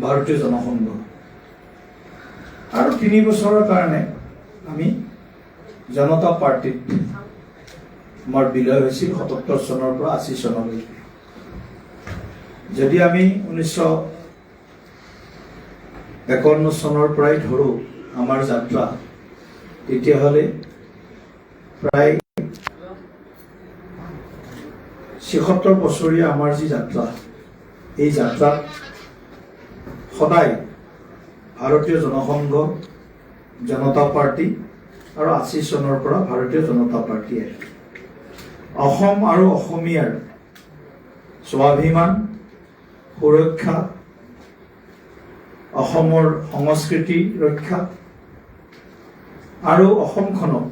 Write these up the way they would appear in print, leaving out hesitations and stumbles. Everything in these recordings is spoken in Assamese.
ভাৰতীয় জনসংঘ আৰু 3 বছৰৰ কাৰণে আমি জনতা পাৰ্টিত আমাৰ বিলয় হৈছিল 77 চনৰ পৰা 80 চনলৈ। যদি আমি 1951 চনৰ পৰাই ধৰো আমাৰ যাত্ৰা, তেতিয়াহ'লে প্ৰায় 76 বছৰীয়া আমাৰ যি যাত্ৰা, এই যাত্ৰাত সদায় ভাৰতীয় জনসংঘ, জনতা পাৰ্টি আৰু 80 চনৰ পৰা ভাৰতীয় জনতা পাৰ্টিয়ে অসম আৰু অসমীয়াৰ স্বাভিমান সুৰক্ষা, অসমৰ সংস্কৃতি ৰক্ষা আৰু অসমখনক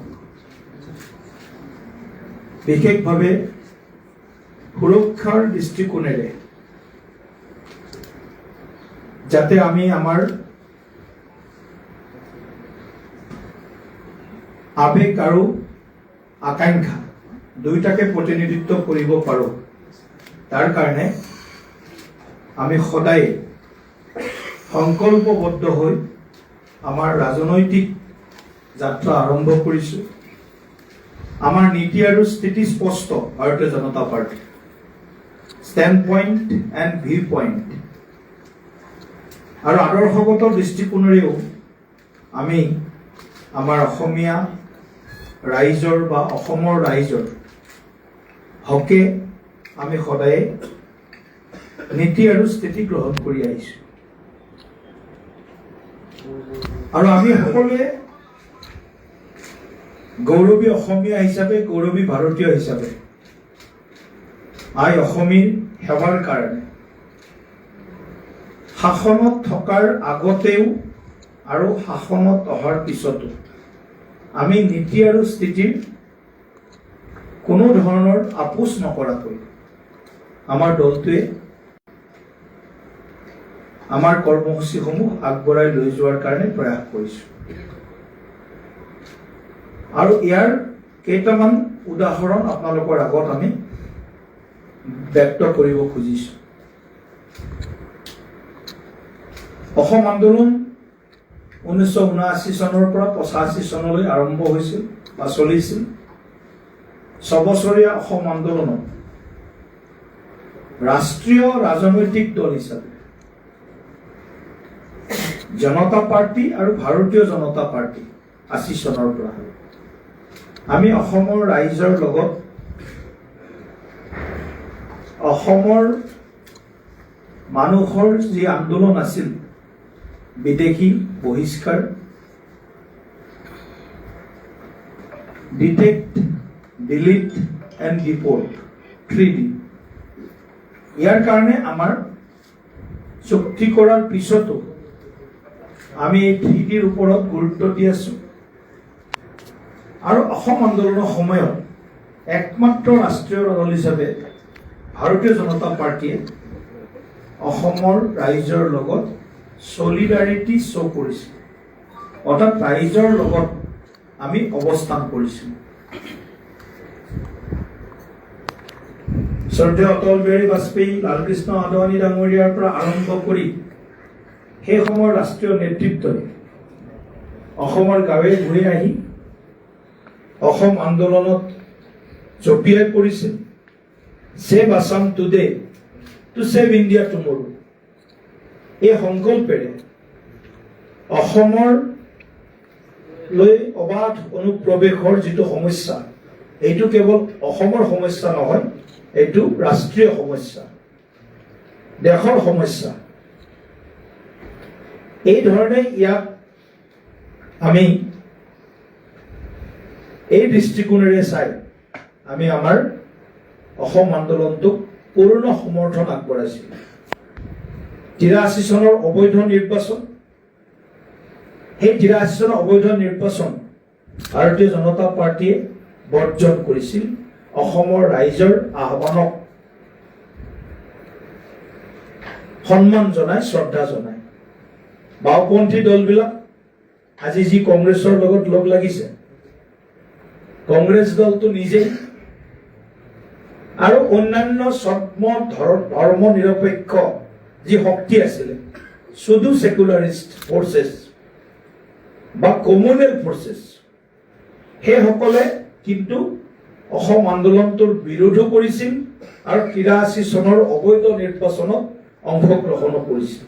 বিশেষভাৱে সুৰক্ষাৰ দৃষ্টিকোণেৰে যাতে আমি আমাৰ আবেগ আৰু আকাংক্ষা দুইটাকে প্ৰতিনিধিত্ব কৰিব পাৰো, তাৰ কাৰণে আমি সদায় সংকল্পবদ্ধ হৈ আমাৰ ৰাজনৈতিক যাত্ৰা আৰম্ভ কৰিছোঁ। আমাৰ নীতি আৰু স্থিতি স্পষ্ট। Bharatiya Janata Party stand point and view point আৰু আদৰ্শগত দৃষ্টিকোণেৰেও আমি আমাৰ অসমীয়া ৰাইজৰ বা অসমৰ ৰাইজৰ হকে আমি সদায় নীতি আৰু স্থিতি গ্ৰহণ কৰি আহিছোঁ। আৰু আমি সকলোৱে গৌৰৱী অসমীয়া হিচাপে, গৌৰৱী ভাৰতীয় হিচাপে আই অসমীৰ সেৱাৰ কাৰণে শাসনত থকাৰ আগতেও আৰু শাসনত অহাৰ পিছতো আমি নীতি আৰু স্থিতিৰ কোনো ধৰণৰ আপোচ নকৰাকৈ আমাৰ দলটোৱে আমাৰ কৰ্মসূচীসমূহ আগবঢ়াই লৈ যোৱাৰ কাৰণে প্ৰয়াস কৰিছোঁ। আৰু ইয়াৰ কেইটামান উদাহৰণ আপোনালোকৰ আগত আমি ব্যক্ত কৰিব খুজিছোঁ। অসম আন্দোলন 1979 চনৰ পৰা 85 চনলৈ আৰম্ভ হৈছিল বা চলিছিল। 6 বছৰীয়া অসম আন্দোলনত ৰাষ্ট্ৰীয় ৰাজনৈতিক দল হিচাপে জনতা পাৰ্টি আৰু ভাৰতীয় জনতা পাৰ্টি 80 চনৰ পৰা আমি অসমৰ ৰাইজৰ লগত অসমৰ মানুহৰ যি আন্দোলন আছিল, বিদেশী বহিষ্কাৰ, ডিটেক্ট, ডিলিট এণ্ড ডিপোৰ্ট 3D, ইয়াৰ কাৰণে আমাৰ চুক্তি কৰাৰ পিছতো আমি এই 3Dৰ ওপৰত গুৰুত্ব দি আছো। আৰু অসম আন্দোলনৰ সময়ত একমাত্ৰ ৰাষ্ট্ৰীয় দল হিচাপে ভাৰতীয় জনতা পাৰ্টিয়ে অসমৰ ৰাইজৰ লগত solidarity show কৰিছিল, অৰ্থাৎ ৰাইজৰ লগত আমি অৱস্থান কৰিছিলোঁ। শ্ৰদ্ধেয় অটল বিহাৰী বাজপেয়ী, লালকৃষ্ণ আদৱানী ডাঙৰীয়াৰ পৰা আৰম্ভ কৰি সেই সময়ৰ ৰাষ্ট্ৰীয় নেতৃত্বই অসমৰ গাঁৱে ঘূৰি আহি অসম আন্দোলনত জঁপিয়াই পৰিছিল। Save Assam today to save India tomorrow, এই সংকল্পেৰে অসমৰ লৈ অবাধ অনুপ্ৰৱেশৰ যিটো সমস্যা, এইটো কেৱল অসমৰ সমস্যা নহয়, এইটো ৰাষ্ট্ৰীয় সমস্যা, দেশৰ সমস্যা। এই ধৰণে ইয়াক আমি এই দৃষ্টিকোণেৰে চাই আমি আমাৰ অসম আন্দোলনটোক পূৰ্ণ সমৰ্থন আগবঢ়াইছিলোঁ। 83 চনৰ অবৈধ নিৰ্বাচন, সেই 83 চনৰ অবৈধ নিৰ্বাচন ভাৰতীয় জনতা পাৰ্টিয়ে বৰ্জন কৰিছিল। অসমৰ ৰাইজৰ আহ্বানক সন্মান জনাই, শ্ৰদ্ধা জনাই বাওঁপন্থী দলবিলাক আজি যি কংগ্ৰেছৰ লগত লগ লাগিছে, কংগ্ৰেছ দলটো নিজেই আৰু অন্যান্য ধৰ্ম নিৰপেক্ষ যি শক্তি আছিলে শুধু সেকুলাৰিষ্ট ফৰ্চেছ বা কমিউনেল ফৰ্চেছ সেইসকলে কিন্তু অসম আন্দোলনটোৰ বিৰোধো কৰিছিল আৰু 83 চনৰ অবৈধ নিৰ্বাচনত অংশগ্ৰহণ কৰিছিল।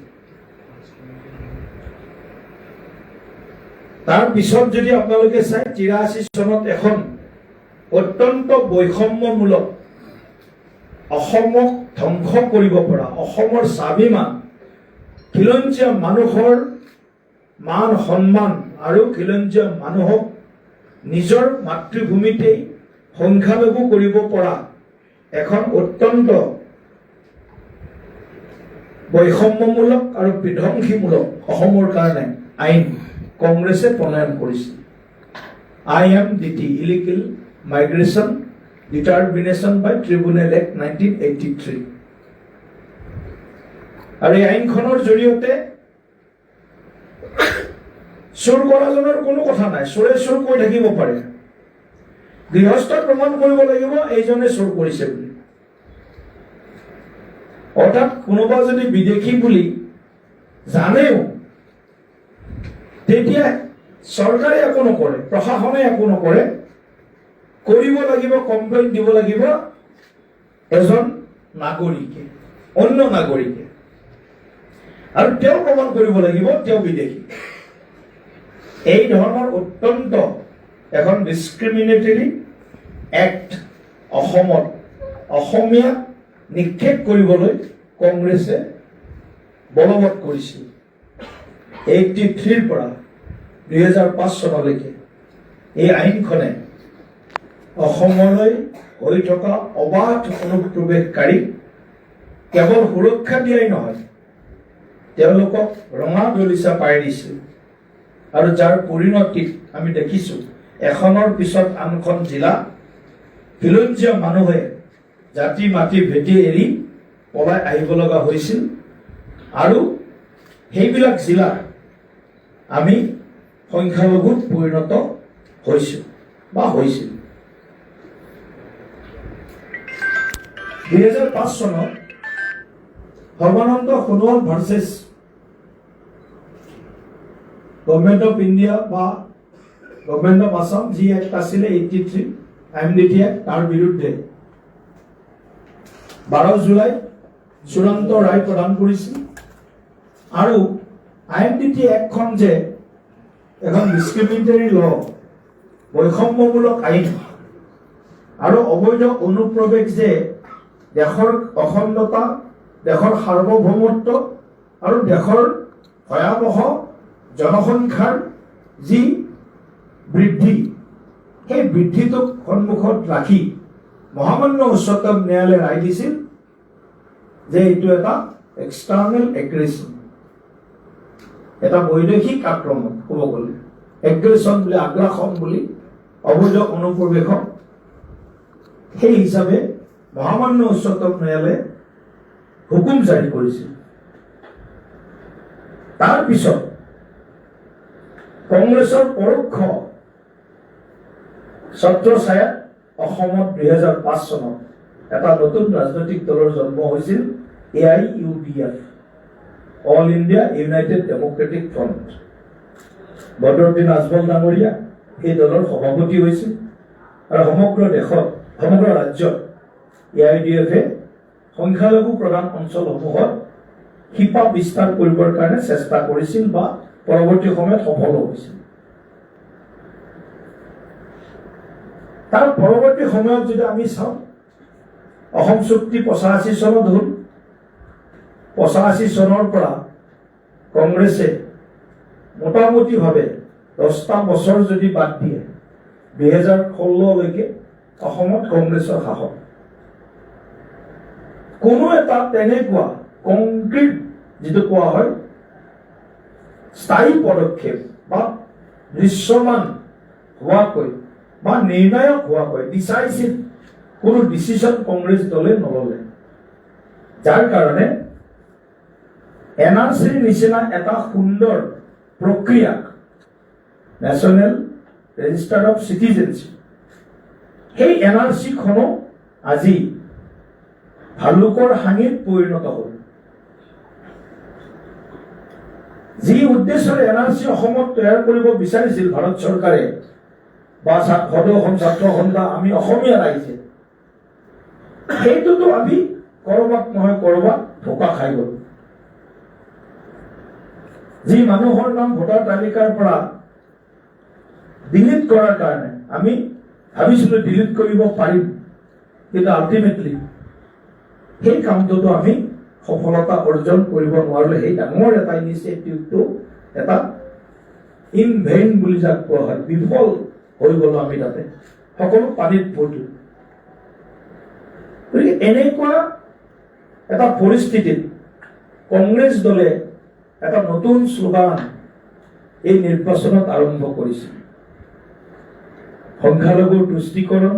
তাৰ পিছত যদি আপোনালোকে চাই 83 চনত এখন অত্যন্ত বৈষম্যমূলক অসমক ধ্বংস কৰিব পৰা অসমৰ স্বাভিমান খিলঞ্জীয়া মানুহৰ মান সন্মান আৰু খিলঞ্জীয়া মানুহক নিজৰ মাতৃভূমিতেই সংখ্যালঘু কৰিব পৰা এখন অত্যন্ত বৈষম্যমূলক আৰু বিধ্বংসীমূলক অসমৰ কাৰণে আইন কংগ্ৰেছে প্ৰণয়ন কৰিছিল। IMDT ইলিগেল মাইগ্ৰেশ্যন ডিটাৰমিনেশ্যন বাই ট্ৰিব্যুনেল এক্ট 1983 আৰু এই আইনখনৰ জৰিয়তে চোৰ কৰাজনৰ কোনো কথা নাই, চোৰে চোৰ কৰি থাকিব পাৰে, গৃহস্থই প্ৰমাণ কৰিব লাগিব এইজনে চোৰ কৰিছে বুলি। অৰ্থাৎ কোনোবা যদি বিদেশী বুলি জানেও তেতিয়া চৰকাৰে একো নকৰে, প্ৰশাসনে একো নকৰে, কৰিব লাগিব কমপ্লেইন দিব লাগিব এজন নাগৰিকে, অন্য নাগৰিকে, আৰু তেওঁ প্ৰমাণ কৰিব লাগিব তেওঁ বিদেশী। এই ধৰণৰ অত্যন্ত এখন ডিছক্ৰিমিনেটৰী এক্ট অসমত অসমীয়া নিক্ষেপ কৰিবলৈ কংগ্ৰেছে বলবৎ কৰিছিল। 83ৰ পৰা 2005 চনলৈকে এই আইনখনে অসমলৈ হৈ থকা অবাধ অনুপ্ৰৱেশকাৰী কেৱল সুৰক্ষা দিয়াই নহয়, তেওঁলোকক ৰঙা দলিচা পাই দিছিল আৰু যাৰ পৰিণতিত আমি দেখিছো এখনৰ পিছত আনখন জিলা খিলঞ্জীয়া মানুহে জাতি মাটি ভেটি এৰি পলাই আহিব লগা হৈছিল আৰু সেইবিলাক জিলা আমি সংখ্যালঘুত পৰিণত হৈছো বা হৈছিল। 2005 চনত Sarbananda Sonowal versus government of India বা গভৰ্ণমেণ্ট অফ আছাম যি এক্ট আছিলে 83 IMDT এক্ট, তাৰ বিৰুদ্ধে 12 জুলাই চূড়ান্ত ৰায় প্ৰদান কৰিছিল আৰু IMDT এক্টখন যে এখন ডিছক্ৰিমিনেটৰী ল, বৈষম্যমূলক আইন আৰু অবৈধ অনুপ্ৰৱেশ যে দেশৰ অখণ্ডতা, দেশৰ সাৰ্বভৌমত্ব আৰু দেশৰ ভয়াৱহ জনসংখ্যাৰ যি বৃদ্ধি, সেই বৃদ্ধিটোক সন্মুখত ৰাখি মহামান্য উচ্চতম ন্যায়ালয়ে ৰায় দিছিল যে এইটো এটা এক্সটাৰ্নেল এগ্ৰেছন, এটা বৈদেশিক আক্ৰমণ, ক'ব গ'লে এগ্ৰেছন বুলি, আগ্ৰাসন বুলি অবৈধ অনুপ্ৰৱেশক সেই হিচাপে মহামান্য উচ্চতম ন্যায়ালয়ে হুকুম জাৰি কৰিছিল। তাৰ পিছত কংগ্ৰেছৰ পৰোক্ষ ছত্ৰছায়াত অসমত 2005 চনত এটা নতুন ৰাজনৈতিক দলৰ জন্ম হৈছিল, AIUDF, all India United democratic front. Badruddin Ajmal ডাঙৰীয়া এই দলৰ সভাপতি হৈছিল আৰু সমগ্ৰ দেশত, সমগ্ৰ ৰাজ্যত AIUDFে সংখ্যালঘু প্ৰধান অঞ্চলসমূহত শিপা বিস্তাৰ কৰিবৰ কাৰণে চেষ্টা কৰিছিল বা পৰৱৰ্তী সময়ত সফল হৈছিল। তাৰ পৰৱৰ্তী সময়ত যদি আমি চাওঁ, অসম চুক্তি 85 চনত হ'ল। 85 চনৰ পৰা কংগ্ৰেছে মোটামুটিভাৱে 10টা বছৰ যদি বাদ দিয়ে 2016লৈকে অসমত কংগ্ৰেছৰ শাসন। কোনো এটা তেনেকুৱা কংক্ৰিট যিটো কোৱা হয় স্থায়ী পদক্ষেপ বা দৃশ্যমান হোৱাকৈ বা নিৰ্ণায়ক হোৱাকৈ ডিচাইচিভ কোনো ডিচিশ্যন কংগ্ৰেছ দলে নললে, যাৰ কাৰণে NRCৰ নিচিনা এটা সুন্দৰ প্ৰক্ৰিয়া, নেশ্যনেল ৰেজিষ্টাৰ অফ চিটিজেনশ্বিপ, সেই NRCখনো আজি ভালুকৰ হাঙিত পৰিণত হ'ল। যি উদ্দেশ্যৰে এনআৰচি অসমত তৈয়াৰ কৰিব বিচাৰিছিল ভাৰত চৰকাৰে বা সদৌ অসম ছাত্ৰ সন্থা আমি অসমীয়া ৰাইজে, সেইটোতো আমি কৰবাত নহয় কৰবাত ধোকা খাই গ'ল। যি মানুহৰ নাম ভোটাৰ তালিকাৰ পৰা ডিলিট কৰাৰ কাৰণে আমি ভাবিছিলো ডিলিট কৰিব পাৰিম, কিন্তু আল্টিমেটলি সেই কামটোতো আমি সফলতা অৰ্জন কৰিব নোৱাৰিলে। সেই ডাঙৰ এটা ইনিচিয়েটিভটো এটা ইন ভেইন বুলি যাক কোৱা হয়, বিফল হৈ গলো আমি, তাতে সকলো পানীত পৰিল। গতিকে এনেকুৱা এটা পৰিস্থিতিত কংগ্ৰেছ দলে এটা নতুন শ্লোগান এই নিৰ্বাচনত আৰম্ভ কৰিছিল। সংখ্যালঘুৰ তুষ্টিকৰণ,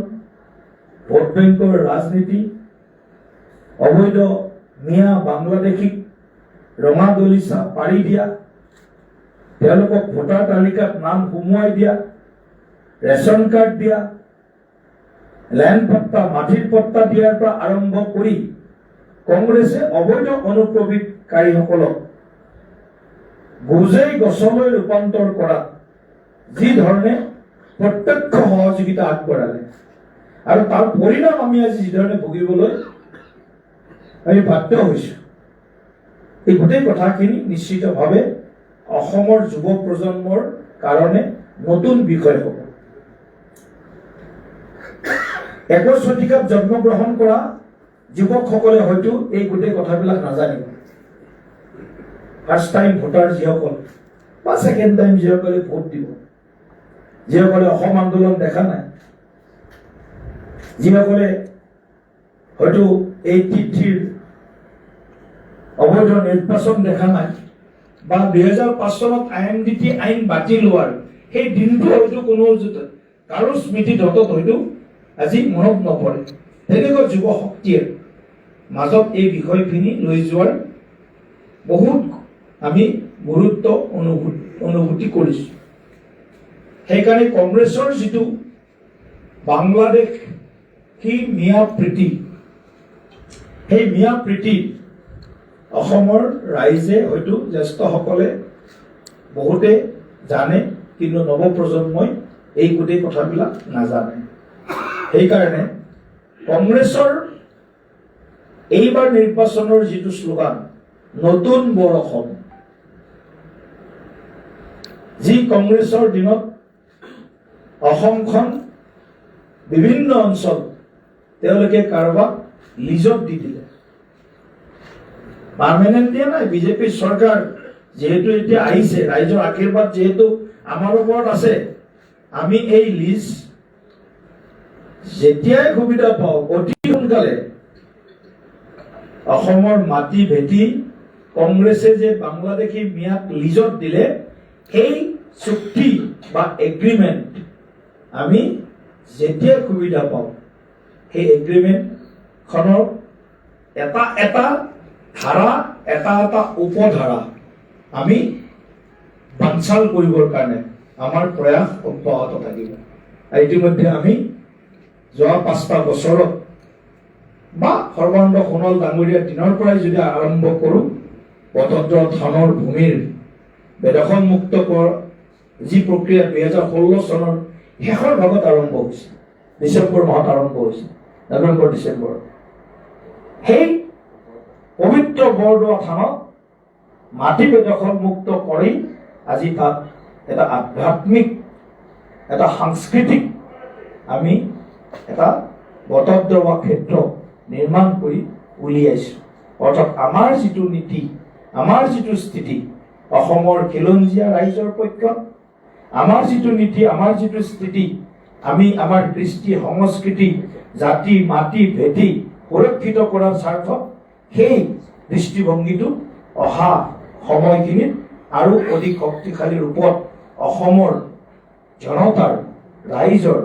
ভোট বেংকৰ ৰাজনীতি, অবৈধ মিয়া বাংলাদেশীক ৰঙা দলিচা পাৰি দিয়া, তেওঁলোকক ভোটাৰ তালিকাত নাম সুমুৱাই দিয়া, ৰেচন কাৰ্ড দিয়া, লেণ্ড পট্টা মাটিৰ পট্টা দিয়াৰ পৰা আৰম্ভ কৰি কংগ্ৰেছে অবৈধ অনুপ্ৰৱেশকাৰীসকলক বুজেই গছলৈ ৰূপান্তৰ কৰাত যি ধৰণে প্ৰত্যক্ষ সহযোগিতা আগবঢ়ালে, আৰু তাৰ পৰিণাম আমি আজি যিধৰণে ভুগিবলৈ আমি বাধ্য হৈছো, এই গোটেই কথাখিনি নিশ্চিতভাৱে অসমৰ যুৱ প্ৰজন্মৰ কাৰণে নতুন বিষয় হ'ব। 21 শতিকাত জন্মগ্ৰহণ কৰা যুৱকসকলে হয়তো এই গোটেই কথাবিলাক নাজানিব। ফাৰ্ষ্ট টাইম ভোটাৰ যিসকল বা ছেকেণ্ড টাইম যিসকলে ভোট দিব, যিসকলে অসম আন্দোলন দেখা নাই, যিসকলে হয়তো 83 অবৈধ নিৰ্বাচন দেখা নাই, বা 2005 চনত INDT আইন বাতিল হোৱাৰ সেই দিনটো হয়তো কোনো কাৰো স্মৃতিত হয়তো আজি মনত নপৰে। তেনেকৈ যুৱ শক্তিয়ে মাজত এই বিষয়খিনি লৈ যোৱাৰ বহুত আমি গুৰুত্ব অনুভূতি কৰিছো। সেইকাৰণে কংগ্ৰেছৰ যিটো বাংলাদেশী মিয়া প্ৰীতি, সেই মিয়া প্ৰীতি অসমৰ ৰাইজে হয়তো জ্যেষ্ঠসকলে বহুতে জানে, কিন্তু নৱপ্ৰজন্মই এই গোটেই কথাবিলাক নাজানে। সেইকাৰণে কংগ্ৰেছৰ এইবাৰ নিৰ্বাচনৰ যিটো শ্লোগান নতুন বৰ অসম, যি কংগ্ৰেছৰ দিনত অসমখন বিভিন্ন অঞ্চল তেওঁলোকে কাৰোবাক লিজত দি দিলে, পাৰ্মানেণ্ট দিয়া নাই। বিজেপি চৰকাৰ যেহেতু এতিয়া আহিছে, ৰাইজৰ আশীৰ্বাদ যিহেতু আমাৰ ওপৰত আছে, আমি এই লিজ যেতিয়াই সুবিধা পাওঁ অতি সোনকালে অসমৰ মাটি ভেটি কংগ্ৰেছে যে বাংলাদেশী মিয়াক লিজত দিলে, সেই চুক্তি বা এগ্ৰিমেণ্ট আমি যেতিয়াই সুবিধা পাওঁ সেই এগ্ৰিমেণ্টখনৰ এটা এটা ধাৰা, এটা এটা উপধাৰা আমি বানচাল কৰিবৰ কাৰণে আমাৰ প্ৰয়াস অব্যাহত থাকিব। ইতিমধ্যে আমি যোৱা 5টা বছৰত বা সৰ্বানন্দ সোণোৱাল ডাঙৰীয়াৰ দিনৰ পৰাই যদি আৰম্ভ কৰোঁ, স্বতন্ত্ৰ ধানৰ ভূমিৰ বেদখল মুক্ত কৰ যি প্ৰক্ৰিয়া 2016 চনৰ শেষৰ ভাগত আৰম্ভ হৈছিল, ডিচেম্বৰ মাহত আৰম্ভ হৈছিল, নৱেম্বৰ ডিচেম্বৰ, সেই পবিত্ৰ বৰদোৱা থানত মাটি বেদখল মুক্ত কৰি আজি তাত এটা আধ্যাত্মিক, এটা সাংস্কৃতিক আমি এটা বটদ্ৰৱা ক্ষেত্ৰ নিৰ্মাণ কৰি উলিয়াইছো। অৰ্থাৎ আমাৰ যিটো নীতি, আমাৰ যিটো স্থিতি অসমৰ খিলঞ্জীয়া ৰাইজৰ পক্ষত, আমাৰ যিটো নীতি, আমাৰ যিটো স্থিতি, আমি আমাৰ কৃষ্টি সংস্কৃতি জাতি মাটি ভেটি সুৰক্ষিত কৰাৰ স্বাৰ্থত সেই দৃষ্টিভংগীটো অহা সময়খিনিত আৰু অধিক শক্তিশালী ৰূপত অসমৰ জনতাৰ ৰাইজৰ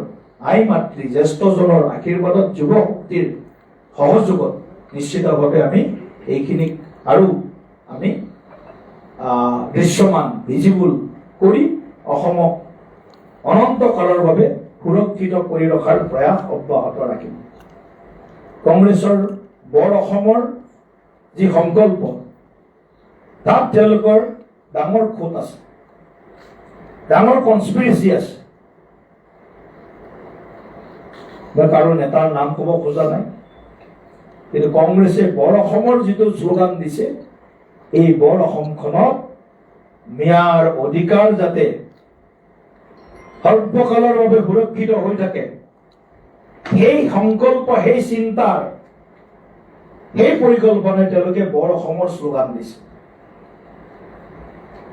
আই মাতৃ জ্যেষ্ঠজনৰ আশীৰ্বাদত যুৱ শক্তিৰ সহযোগত নিশ্চিতভাৱে আমি এইখিনিক আৰু আমি দৃশ্যমান ভিজিবল কৰি অসমক অনন্তকালৰ বাবে সুৰক্ষিত কৰি ৰখাৰ প্ৰয়াস অব্যাহত ৰাখিম। কংগ্ৰেছৰ বৰ অসমৰ যি সংকল্প, তাত তেওঁলোকৰ ডাঙৰ খুঁত আছে, ডাঙৰ কনস্পিৰেচি আছে। মই কাৰো নেতাৰ নাম ক'ব খোজা নাই, কিন্তু কংগ্ৰেছে বৰ অসমৰ যিটো শ্লোগান দিছে, এই বৰ অসমখনত মিয়াৰ অধিকাৰ যাতে সৰ্বকালৰ বাবে সুৰক্ষিত হৈ থাকে, সেই সংকল্প, সেই চিন্তাৰ, সেই পৰিকল্পনাই তেওঁলোকে বৰ অসমৰ শ্লোগান দিছে।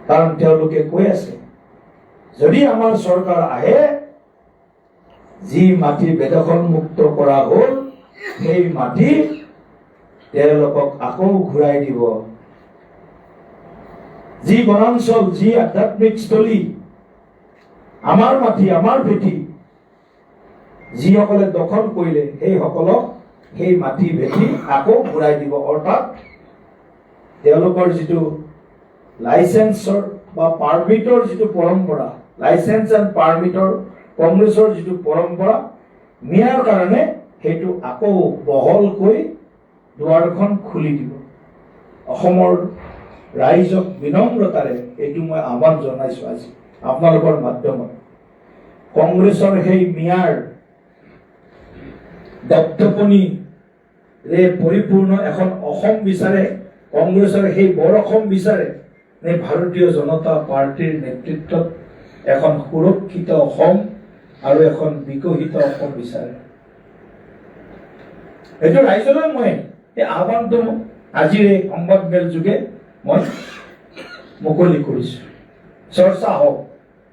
কাৰণ তেওঁলোকে কৈ আছে, যদি আমাৰ চৰকাৰ আহে, যি মাটি বেদখল মুক্ত কৰা হ'ল, সেই মাটি তেওঁলোকক আকৌ ঘূৰাই দিব। যি বনাঞ্চল, যি আধ্যাত্মিক স্থলী, আমাৰ মাটি, আমাৰ ভেটি, যিসকলে দখল কৰিলে, সেইসকলক সেই মাটি ভেটি আকৌ ঘূৰাই দিব। অৰ্থাৎ তেওঁলোকৰ যিটো লাইচেন্সৰ বা পাৰ্মিটৰ যিটো পৰম্পৰা, লাইচেন্স এণ্ড পাৰ্মিটৰ কংগ্ৰেছৰ যিটো পৰম্পৰা, মিয়াৰ কাৰণে সেইটো আকৌ বহলকৈ দুৱাৰখন খুলি দিব। অসমৰ ৰাইজক বিনম্ৰতাৰে এইটো মই আহ্বান জনাইছো আজি আপোনালোকৰ মাধ্যমত। কংগ্ৰেছৰ সেই মিয়াৰ দপ্তপনিৰে পৰিপূৰ্ণ এখন অসম বিচাৰে, কংগ্ৰেছৰ সেই বৰ অসম বিচাৰে নে ভাৰতীয় জনতা পাৰ্টীৰ নেতৃত্বত এখন সুৰক্ষিত অসম আৰু এখন বিকশিত অসম বিচাৰে? এইটো ৰাইজলৈ মই এই আহ্বানটো আজিৰ এই সংবাদমেল যোগে মই মুকলি কৰিছো। চৰ্চা হওক,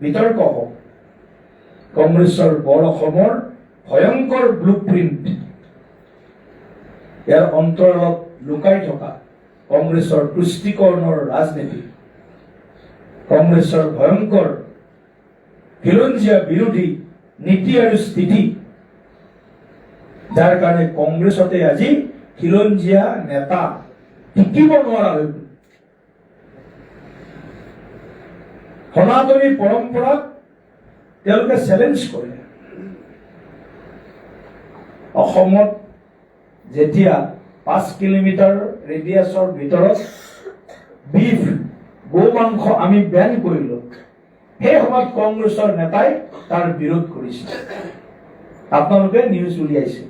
বিতৰ্ক হওক। কংগ্ৰেছৰ বৰ অসমৰ ভয়ংকৰ ব্লুপ্ৰিণ্ট, ইয়াৰ অন্তৰালত লুকাই থকা কংগ্ৰেছৰ তুষ্টিকৰণৰ ৰাজনীতি, কংগ্ৰেছৰ ভয়ংকৰ খিলঞ্জীয়া বিৰোধী নীতি আৰু স্থিতি, যাৰ কাৰণে কংগ্ৰেছতে আজি খিলঞ্জীয়া নেতা টিকিব নোৱাৰা হৈ গ'ল। সনাতনী পৰম্পৰাক তেওঁলোকে চেলেঞ্জ কৰে। অসমত যেতিয়া 5 কিলোমিটাৰ ৰেডিয়াছৰ ভিতৰত বিফ, গো মাংস আমি বেন কৰিলো, সেই সময়ত কংগ্ৰেছৰ নেতাই তাৰ বিৰোধ কৰিছিল। আপোনালোকে নিউজ উলিয়াইছে।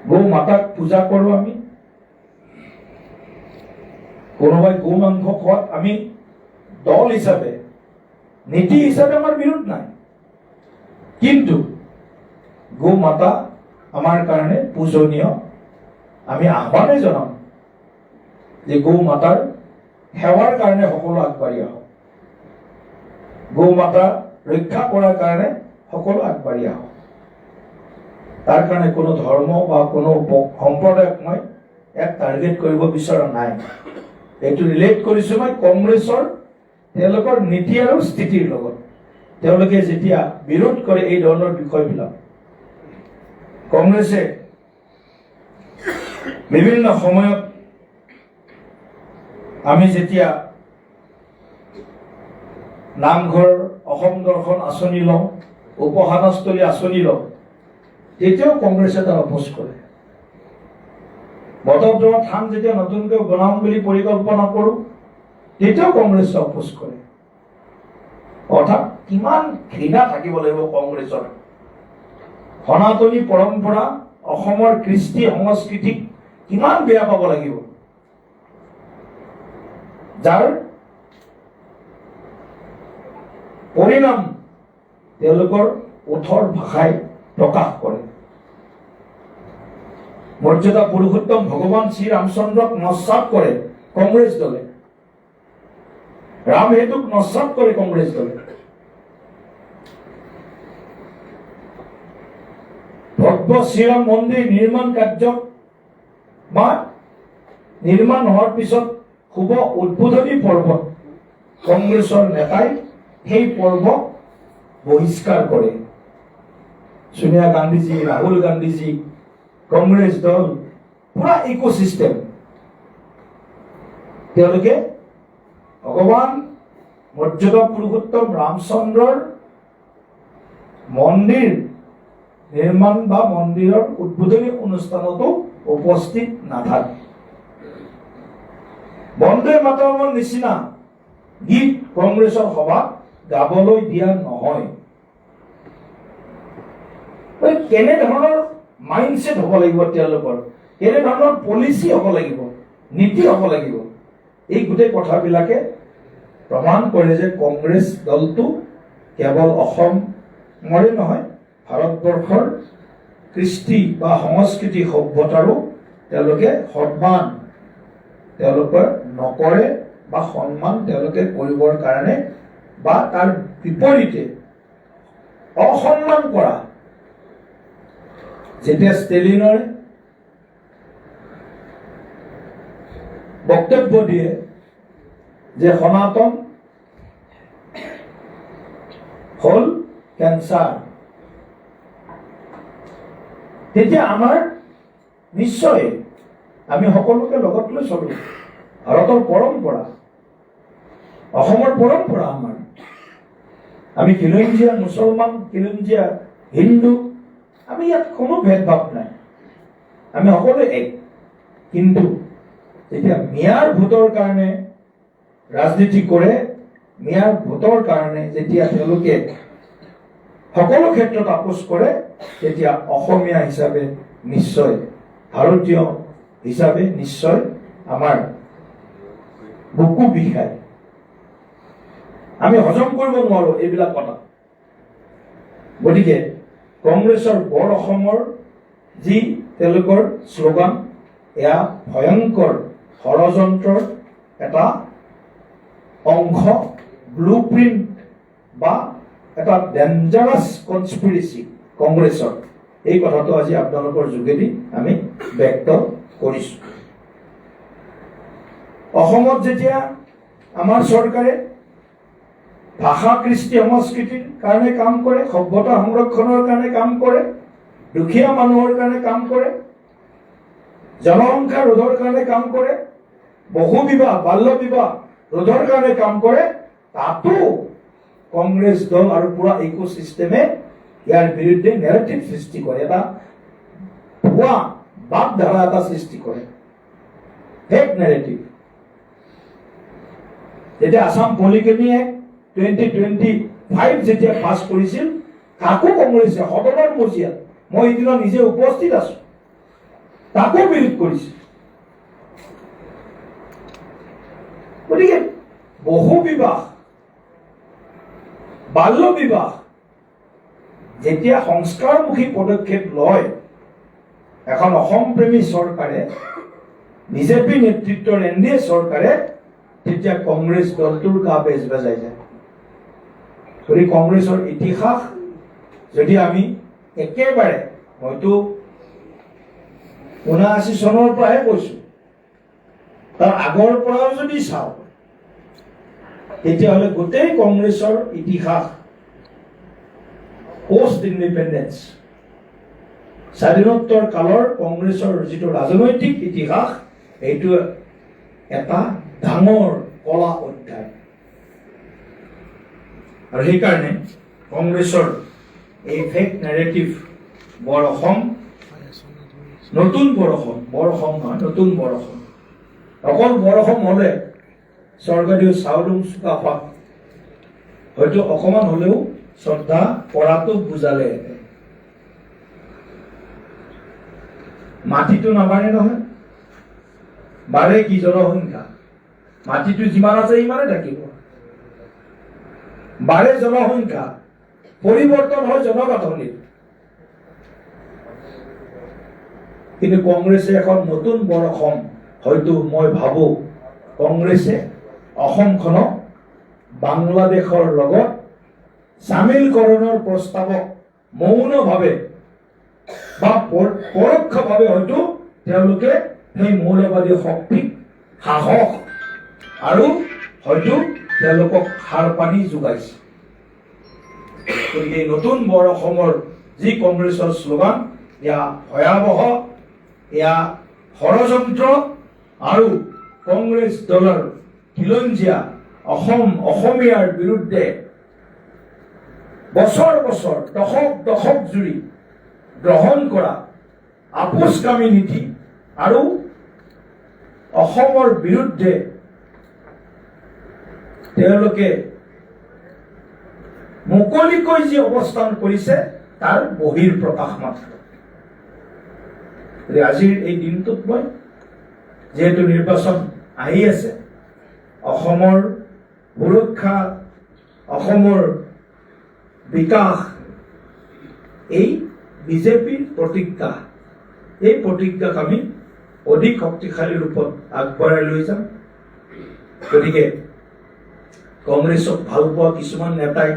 গৌ মাতাক পূজা কৰো আমি, কোনোবাই গো মাংস খোৱাত আমি দল হিচাপে, নীতি হিচাপে আমাৰ বিৰোধ নাই, কিন্তু গো মাতা আমাৰ কাৰণে পূজনীয়। আমি আহ্বানে জনাম যে গৌ মাতাৰ সেৱাৰ কাৰণে সকলো আগবাঢ়ি আহক, গৌ মাতা ৰক্ষা কৰাৰ কাৰণে সকলো আগবাঢ়ি আহক। তাৰ কাৰণে কোনো ধৰ্ম বা কোনো সম্প্ৰদায়ক মই এক টাৰ্গেট কৰিব বিচৰা নাই। এইটো ৰিলেট কৰিছো মই কংগ্ৰেছৰ তেওঁলোকৰ নীতি আৰু স্থিতিৰ লগত। তেওঁলোকে যেতিয়া বিৰোধ কৰে এই ধৰণৰ বিষয়বিলাক, কংগ্ৰেছে বিভিন্ন সময়ত আমি যেতিয়া নামঘৰ, অসম দৰ্শন আঁচনি লওঁ, উপাসনাস্থলী আঁচনি লওঁ, তেতিয়াও কংগ্ৰেছে তাৰ অপোজ কৰে। বটদ্ৰৱা থান যেতিয়া নতুনকৈ বনাম বুলি পৰিকল্পনা কৰোঁ, তেতিয়াও কংগ্ৰেছে অপোজ কৰে। অৰ্থাৎ কিমান ঘৃণা থাকিব লাগিব কংগ্ৰেছৰ। সনাতনী পৰম্পৰা, অসমৰ কৃষ্টি সংস্কৃতিক কিমান বেয়া পাব লাগিব, যাৰ পৰিণাম তেওঁলোকৰ ওঠৰ ভাষাই প্ৰকাশ কৰে। মৰ্যাদা পুৰুষোত্তম ভগৱান শ্ৰী ৰামচন্দ্ৰক নস্যাৎ কৰে কংগ্ৰেছ দলে, ৰাম হেতুক নস্যাৎ কৰে কংগ্ৰেছ দলে। ভব্য শ্ৰীৰাম মন্দিৰ নিৰ্মাণ কাৰ্য বা নিৰ্মাণ হোৱাৰ পিছত শুভ উদ্বোধনী পৰ্বত কংগ্ৰেছৰ নেতাই সেই পৰ্বক বহিষ্কাৰ কৰে। সোনিয়া গান্ধীজী, ৰাহুল গান্ধীজী, কংগ্ৰেছ দল, পুৰা ইকোচিষ্টেম, তেওঁলোকে ভগৱান মৰ্যাদা পুৰুষোত্তম ৰামচন্দ্ৰৰ মন্দিৰ নিৰ্মাণ বা মন্দিৰৰ উদ্বোধনী অনুষ্ঠানতো উপস্থিত নাথাকে। বন্দে মাতৰমৰ নিচিনা গীত কংগ্ৰেছৰ সভাত গাবলৈ দিয়া নহয়। কেনেধৰণৰ মাইণ্ডছেট হ'ব লাগিব তেওঁলোকৰ, কেনেধৰণৰ পলিচি হ'ব লাগিব, নীতি হ'ব লাগিব, এই গোটেই কথাবিলাকে প্ৰমাণ কৰে যে কংগ্ৰেছ দলটো কেৱল অসমৰে নহয়, ভাৰতবৰ্ষৰ কৃষ্টি বা সংস্কৃতি সভ্যতাৰো তেওঁলোকে সন্মান তেওঁলোকে নকৰে বা সন্মান তেওঁলোকে কৰিবৰ কাৰণে বা তাৰ বিপৰীতে অসন্মান কৰা। যেতিয়া ষ্টেলিনৰ বক্তব্য দিয়ে যে সনাতন হল কেঞ্চাৰ, তেতিয়া আমাৰ নিশ্চয় আমি সকলোকে লগত লৈ চলো। ভাৰতৰ পৰম্পৰা, অসমৰ পৰম্পৰা আমাৰ, আমি খিলঞ্জীয়া মুছলমান, খিলঞ্জীয়া হিন্দু, আমি ইয়াত কোনো ভেদভাৱ নাই, আমি সকলোৱে এক। কিন্তু যেতিয়া মিয়াৰ ভোটৰ কাৰণে ৰাজনীতি কৰে, মিয়াৰ ভোটৰ কাৰণে যেতিয়া তেওঁলোকে সকলো ক্ষেত্ৰত আপোচ কৰে, তেতিয়া অসমীয়া হিচাপে নিশ্চয়, ভাৰতীয় হিচাপে নিশ্চয় আমাৰ বুকু বিষায়। আমি হজম কৰিব নোৱাৰো এইবিলাক কথা। গতিকে কংগ্ৰেছৰ বৰ অসমৰ যি তেওঁলোকৰ শ্লোগান, এয়া ভয়ংকৰ ষড়যন্ত্ৰৰ এটা অংশ, ব্লু প্ৰিণ্ট বা এটা ডেঞ্জাৰাছ কনস্পিৰেচি কংগ্ৰেছৰ। এই কথাটো আজি আপোনালোকৰ যোগেদি আমি ব্যক্ত কৰিছো। অসমত যেতিয়া আমাৰ চৰকাৰে ভাষা, কৃষ্টি, সংস্কৃতিৰ কাৰণে কাম কৰে, সভ্যতা সংৰক্ষণৰ কাৰণে কাম কৰে, দুখীয়া মানুহৰ কাৰণে কাম কৰে, জনসংখ্যা ৰোধৰ কাৰণে কাম কৰে, বহু বিবাহ, বাল্য বিবাহ ৰোধৰ কাৰণে কাম কৰে, তাতো কংগ্ৰেছ দল আৰু পুৰা ইকো চিষ্টেমে ইয়াৰ বিৰুদ্ধে নেৰেটিভ সৃষ্টি কৰে, এটা ভুৱা বাগধাৰা এটা সৃষ্টি কৰে, ফেক নেৰেটিভ। যেতিয়া আসাম পলিকেনি এক্ট 2025 যেতিয়া পাছ কৰিছিল, তাকো কংগ্ৰেছে সদনৰ মজিয়াত, মই সেইদিনা নিজে উপস্থিত আছো, তাকো বিৰোধ কৰিছিল। গতিকে বহু বিবাহ, বাল্য বিবাহ যেতিয়া সংস্কাৰমুখী পদক্ষেপ লয় এখন অসমপ্ৰেমী চৰকাৰে, বিজেপি নেতৃত্বৰ NDA চৰকাৰে, তেতিয়া কংগ্ৰেছ দলটোৰ গা বেজ বেজাই যায়। গতিকে কংগ্ৰেছৰ ইতিহাস যদি আমি একেবাৰে, হয়তো 79 চনৰ পৰাহে কৈছো, তাৰ আগৰ পৰাও যদি চাওঁ, তেতিয়াহ'লে গোটেই কংগ্ৰেছৰ ইতিহাস, পোষ্ট ইণ্ডিপেণ্ডেন্স, স্বাধীনোত্তৰ কালৰ কংগ্ৰেছৰ যিটো ৰাজনৈতিক ইতিহাস, এইটো এটা ডাঙৰ কলা অধ্যায়। আৰু সেইকাৰণে কংগ্ৰেছৰ এই ফেক নেৰেটিভ বৰ অসম, নতুন বৰ অসম, বৰ অসম নহয়, নতুন বৰ অসম, অকল বৰ অসম হলে স্বৰ্গদেউ চাওলুং চুকাফাক হয়তো অকমান হলেও শ্ৰদ্ধা কৰাটো বুজালে, মাটিটো নাবাঢ়ে নহয়, বাঢ়ে কি জনসংখ্যা, মাটিটো যিমান আছে সিমানে থাকিব, বাঢ়ে জনসংখ্যা, পৰিৱৰ্তন হয় জনগাঁথনিত। কিন্তু কংগ্ৰেছে এখন নতুন বৰ অসম, হয়তো মই ভাবো কংগ্ৰেছে অসমখনক বাংলাদেশৰ লগত চামিলকৰণৰ প্ৰস্তাৱক মৌনভাৱে বা পৰোক্ষভাৱে হয়তো তেওঁলোকে সেই মৌলবাদী শক্তিক সাহস আৰু হয়তো তেওঁলোকক সাৰ পানী যোগাইছে। গতিকে এই নতুন বৰ অসমৰ যি কংগ্ৰেছৰ শ্লোগান, এয়া ভয়াৱহ, এয়া ষড়যন্ত্ৰ আৰু কংগ্ৰেছ দলৰ খিলঞ্জীয়া অসমীয়াৰ বিৰুদ্ধে বছৰ বছৰ, দশক দশক জুৰি গ্ৰহণ কৰা আপোচকামী নীতি আৰু অসমৰ বিৰুদ্ধে তেওঁলোকে মুকলিকৈ যি অৱস্থান কৰিছে তাৰ বহিৰ প্ৰকাশ মাত্ৰ। আজিৰ এই দিনটোত মই যিহেতু নিৰ্বাচন আহি আছে, অসমৰ সুৰক্ষা, অসমৰ বিকাশ, এই বিজেপিৰ প্ৰতিজ্ঞা, এই প্ৰতিজ্ঞাক আমি অধিক শক্তিশালী ৰূপত আগবঢ়াই লৈ যাম। গতিকে কংগ্ৰেছক ভাল পোৱা কিছুমান নেতাই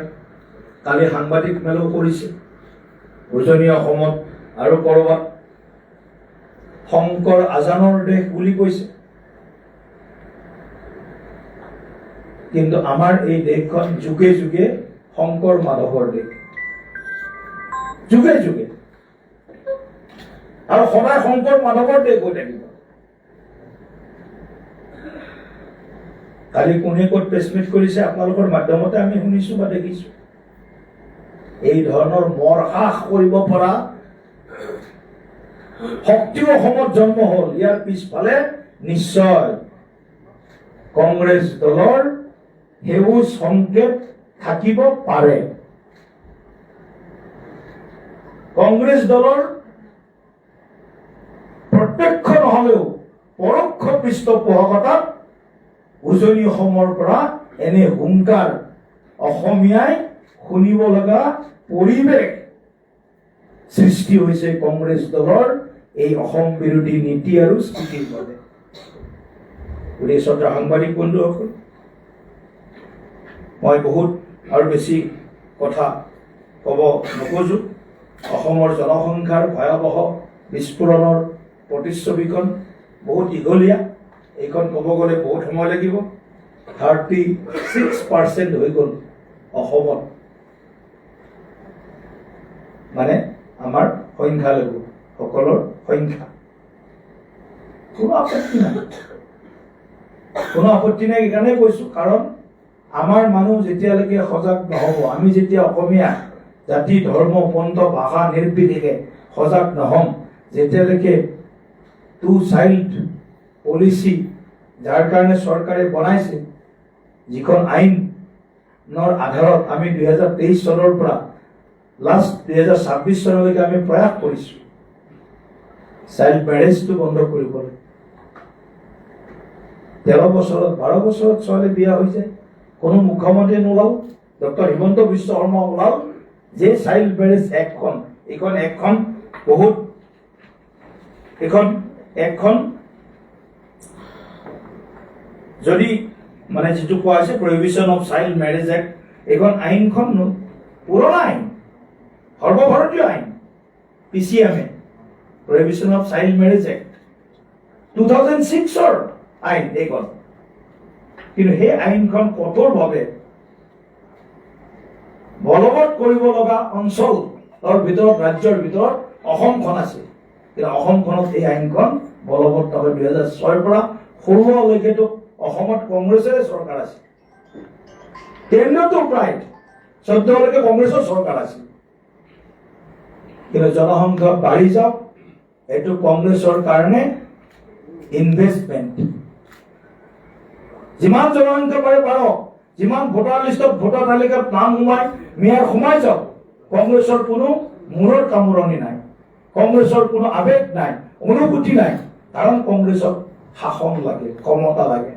কালি সাংবাদিক মেলো কৰিছে, উজনি অসমত আৰু ক'ৰবাত শংকৰ আজানৰ দেশ বুলি কৈছে। কিন্তু আমাৰ এই দেশখন যুগে যুগে শংকৰ মাধৱৰ দেশ, যুগে যুগে, আৰু সদায় শংকৰ মাধৱৰ দেশ হৈ থাকিব। কালি কোনে ক'ত প্ৰেছমিট কৰিছে আপোনালোকৰ মাধ্যমতে আমি শুনিছো বা দেখিছো। এই ধৰণৰ মৰ হ্ৰাস কৰিব পৰা শক্তি অসমত জন্ম হ'ল। ইয়াৰ পিছফালে নিশ্চয় কংগ্ৰেছ দলৰ সেউজ সংকেত থাকিব পাৰে। কংগ্ৰেছ দলৰ প্ৰত্যক্ষ নহলেও পৰোক্ষ পৃষ্ঠপোষকতাত উজনি অসমৰ পৰা এনে হুংকাৰ অসমীয়াই শুনিব লগা পৰিৱেশ সৃষ্টি হৈছে কংগ্ৰেছ দলৰ এই অসম বিৰোধী নীতি আৰু স্থিতিৰ বাবে। গতিকে শ্ৰদ্ধা সাংবাদিক বন্ধুসকল, মই বহুত আৰু বেছি কথা ক'ব নোখোজো। অসমৰ জনসংখ্যাৰ ভয়াৱহ বিস্ফোৰণৰ প্ৰতিচ্ছবিখন বহুত দীঘলীয়া, এইখন ক'ব গ'লে বহুত সময় লাগিব। 36% হৈ গ'ল অসমত, মানে আমাৰ সংখ্যালঘু সকলৰ সংখ্যা। কোনো আপত্তি নাই, কোনো আপত্তি নাই। এইকাৰণে কৈছো, কাৰণ আমাৰ মানুহ যেতিয়ালৈকে সজাগ নহ'ব, আমি যেতিয়া অসমীয়া জাতি, ধৰ্ম, পন্থ, ভাষা নিৰ্বিশেষে সজাগ নহ'ম, যেতিয়ালৈকে টু চাইল্ড পলিচি যাৰ কাৰণে চৰকাৰে বনাইছে, যিখন আইনৰ আধাৰত আমি 2023 চনৰ পৰা লাষ্ট 2026 চনলৈকে আমি প্ৰয়াস কৰিছো চাইল্ড মেৰেজটো বন্ধ কৰিবলৈ। 13 বছৰত 12 বছৰত ছোৱালী বিয়া হৈ যায়, কোনো মুখ্যমন্ত্ৰী নোলাল, ডক্টৰ হিমন্ত বিশ্ব শৰ্মা ওলাল যে চাইল্ড মেৰেজ এক্টখন, এইখন এক্টখন বহুত, এইখন এক্টখন যদি মানে যিটো কোৱা হৈছে prohibition of child marriage act, এইখন আইনখন পুৰণা আইন, সৰ্বভাৰতীয় আইন, PCMA, prohibition of child marriage act 2006ৰ আইন এইখন। কিন্তু সেই আইনখন কঠোৰভাৱে বলবৎ কৰিব লগা অঞ্চলৰ ভিতৰত, ৰাজ্যৰ ভিতৰত অসমখন আছে। কিন্তু অসমখনত এই আইনখন বলবৎ নহয়। 2006ৰ পৰা 16লৈকেতো অসমত কংগ্ৰেছৰে চৰকাৰ আছে, কেন্দ্ৰতো প্ৰায় 14লৈকে কংগ্ৰেছৰ চৰকাৰ আছে। কিন্তু জনসংখ্যা বাঢ়ি যাওক, এইটো কংগ্ৰেছৰ কাৰণে ইনভেষ্টমেণ্ট। যিমান জনসংখ্যা বাঢ়ে বাঢ়ক, যিমান ভোটাৰ লিষ্টত, ভোটাৰ তালিকাত নাম মেয়ৰ সোমাই যাওক, কংগ্ৰেছৰ কোনো মূৰৰ কামোৰণি নাই, কংগ্ৰেছৰ কোনো আৱেগ নাই, অনুভূতি নাই। কাৰণ কংগ্ৰেছক শাসন লাগে, ক্ষমতা লাগে।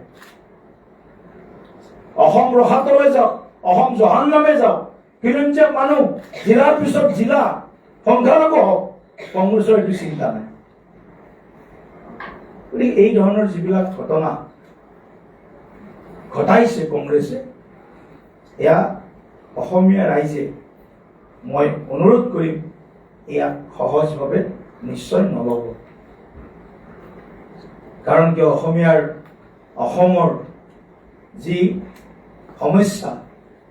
অসম ৰসাতলে যাওক, অসম জহান্নামে যাওক, কিন্তু মানুহ জিলাৰ পিছত জিলা সংখ্যালঘু হওক, কংগ্ৰেছৰ এইটো চিন্তা নাই। গতিকে এই ধৰণৰ যিবিলাক ঘটনা ঘটাইছে কংগ্ৰেছে, এয়া অসমীয়া ৰাইজে, মই অনুৰোধ কৰিম, ইয়াক সহজভাৱে নিশ্চয় নল'ব। কাৰণ কিয়, অসমৰ যি সমস্যা,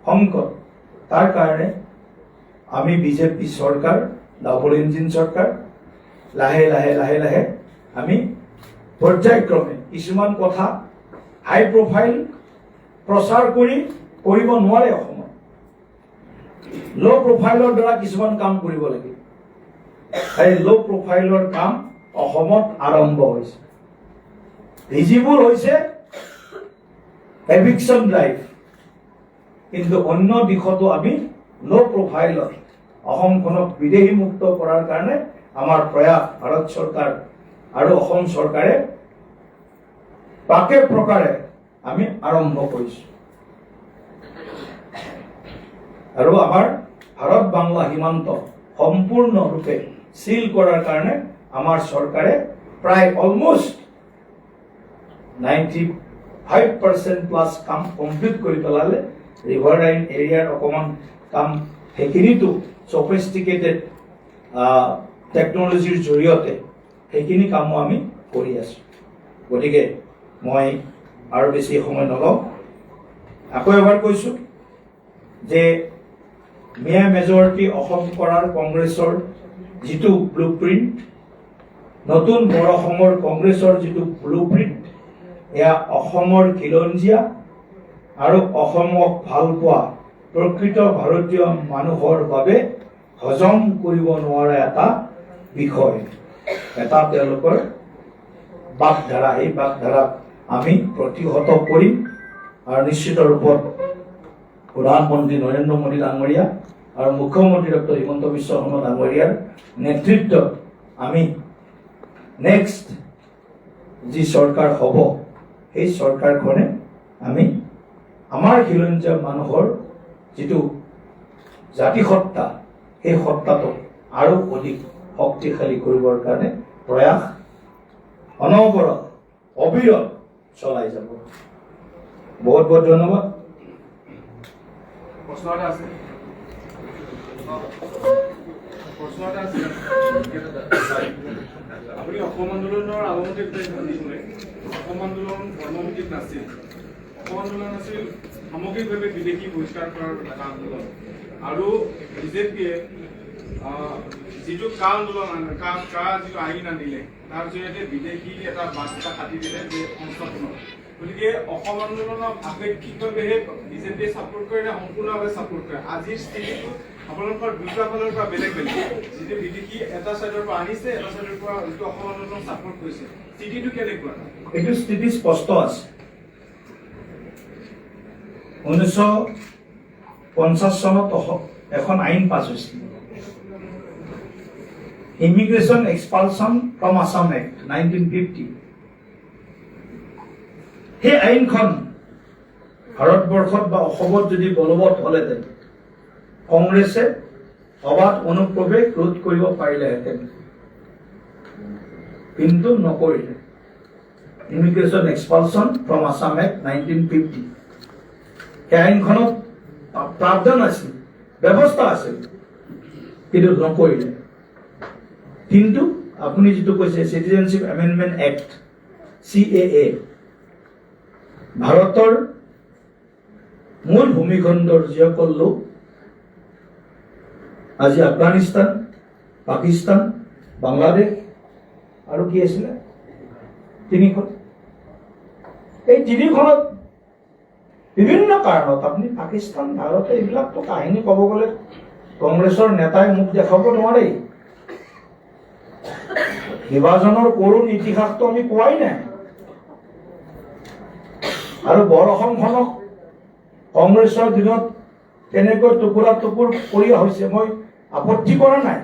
সংকট, তাৰ কাৰণে আমি বিজেপি চৰকাৰ, ডাবল ইঞ্জিন চৰকাৰ, লাহে লাহে লাহে লাহে আমি পৰ্যায়ক্ৰমে কিছুমান কথা হাই প্ৰফাইল প্ৰচাৰ কৰিব নোৱাৰে। অসমত ল' প্ৰফাইলৰ দ্বাৰা কিছুমান কাম কৰিব লাগে। এই ল' প্ৰফাইলৰ কাম অসমত আৰম্ভ হৈছে। ভিজিবল হৈছে এভিকশ্যন ড্ৰাইভ, কিন্তু অন্য দিশতো আমি ল' প্ৰফাইলত অসমখনক বিদেশী মুক্ত কৰাৰ কাৰণে আমাৰ প্ৰয়াস ভাৰত চৰকাৰ আৰু অসম চৰকাৰে পাকে প্ৰকাৰে আমি আৰম্ভ কৰিছোঁ আৰু আমাৰ ভাৰত বাংলা সীমান্ত সম্পূৰ্ণৰূপে সিল কৰাৰ কাৰণে আমাৰ চৰকাৰে প্ৰায় অলমোষ্ট 95% প্লাস কাম কমপ্লিট কৰি পেলালে ৰিভাৰাইন এৰিয়াৰ অকমান কাম সেইখিনিতো সফিষ্টিকেটেড টেকনলজিৰ জৰিয়তে সেইখিনি কামো আমি কৰি আছোঁ গতিকে মই আৰু বেছি সময় নলওঁ আকৌ এবাৰ কৈছোঁ যে মেয়া মেজৰিটি অসম কৰাৰ কংগ্ৰেছৰ যিটো ব্লুপ্ৰিণ্ট নতুন বড় অসমৰ কংগ্ৰেছৰ যিটো ব্লুপ্ৰিণ্ট এয়া অসমৰ খিলঞ্জীয়া আৰু অসমক ভাল পোৱা প্ৰকৃত ভাৰতীয় মানুহৰ বাবে হজম কৰিব নোৱাৰা এটা বিষয় এটা তেওঁলোকৰ বাকধাৰা এই বাকধাৰাক আমি প্ৰতিহত কৰিম আৰু নিশ্চিত ৰূপত প্ৰধানমন্ত্ৰী নৰেন্দ্ৰ মোদী ডাঙৰীয়া আৰু মুখ্যমন্ত্ৰী ডক্টৰ হিমন্ত বিশ্ব শৰ্মা ডাঙৰীয়াৰ নেতৃত্বত আমি নেক্সট যি চৰকাৰ হ'ব এই চৰকাৰখনে আমি আমাৰ খিলঞ্জীয়া মানুহৰ যিটো জাতিসত্তা সেই সত্তাটো আৰু অধিক শক্তিশালী কৰিবৰ কাৰণে প্ৰয়াস অনবৰত অবিৰত চলাই যাব বহুত বহুত ধন্যবাদ প্ৰশ্ন এটা আছে আপুনি অসম আন্দোলনৰ আলমতিত শুনে অসম আন্দোলন ধৰ্মমুখী নাছিল অসম আন্দোলন আছিল সামগ্ৰিকভাৱে বিদেশী বহিষ্কাৰ কৰাৰ এটা আন্দোলন আৰু বিজেপিয়ে যিটো কা আন্দোলন যিটো আইন আনিলে তাৰ জৰিয়তে বিদেশী এটা বাৰ্তা কাটি দিলে যে সংস্থাপনৰ গতিকে অসম আন্দোলনক আপেক্ষিকভাৱেহে বিজেপিয়ে ছাপোৰ্ট কৰে নে সম্পূৰ্ণভাৱে ছাপোৰ্ট কৰে আজিৰ স্থিতিটো আপোনালোকৰ দুটা ফালৰ পৰা বেলেগ বেলেগ যিটো বিদেশী এটা চাইডৰ পৰা আনিছে এটা চাইডৰ পৰা যিটো অসম আন্দোলনক ছাপোৰ্ট কৰিছে স্থিতিটো কেনেকুৱা এইটো স্থিতি স্পষ্ট আছে 1950 চনত এখন আইন পাছ হৈছিল ইমিগ্ৰেশ্যন এক্সপালছন ফ্ৰম আছাম এক্ট 1950 সেই আইনখন ভাৰতবৰ্ষত বা অসমত যদি বলবৎ হলহেঁতেন কংগ্ৰেছে অবাধ অনুপ্ৰৱেশ ৰোধ কৰিব পাৰিলেহেঁতেন কিন্তু নকৰিলে ইমিগ্ৰেশ্যন এক্সপালছন ফ্ৰম আছাম এক্ট 1950 সেই আইনখনত প্ৰাৱধান আছিল ব্যৱস্থা আছিল কিন্তু নকৰিলে কিন্তু আপুনি যিটো কৈছে চিটিজেনশ্বিপ এমেণ্ডমেণ্ট এক্ট CAA ভাৰতৰ মূল ভূমিখণ্ডৰ যিসকল লোক আজি আফগানিস্তান পাকিস্তান বাংলাদেশ আৰু কি আছিলে তিনিখন এই তিনিখনত বিভিন্ন কাৰণত আপুনি পাকিস্তান ভাৰত এইবিলাকতো কাহিনী ক'ব গ'লে কংগ্ৰেছৰ নেতাই মুখ দেখাব নোৱাৰে বিভাজনৰ কৰুণ ইতিহাসটো আমি কোৱাই নাই আৰু বড় অসমখনক কংগ্ৰেছৰ দিনত কেনেকৈ টুকুৰা টুকুৰ কৰি হৈছে মই আপত্তি কৰা নাই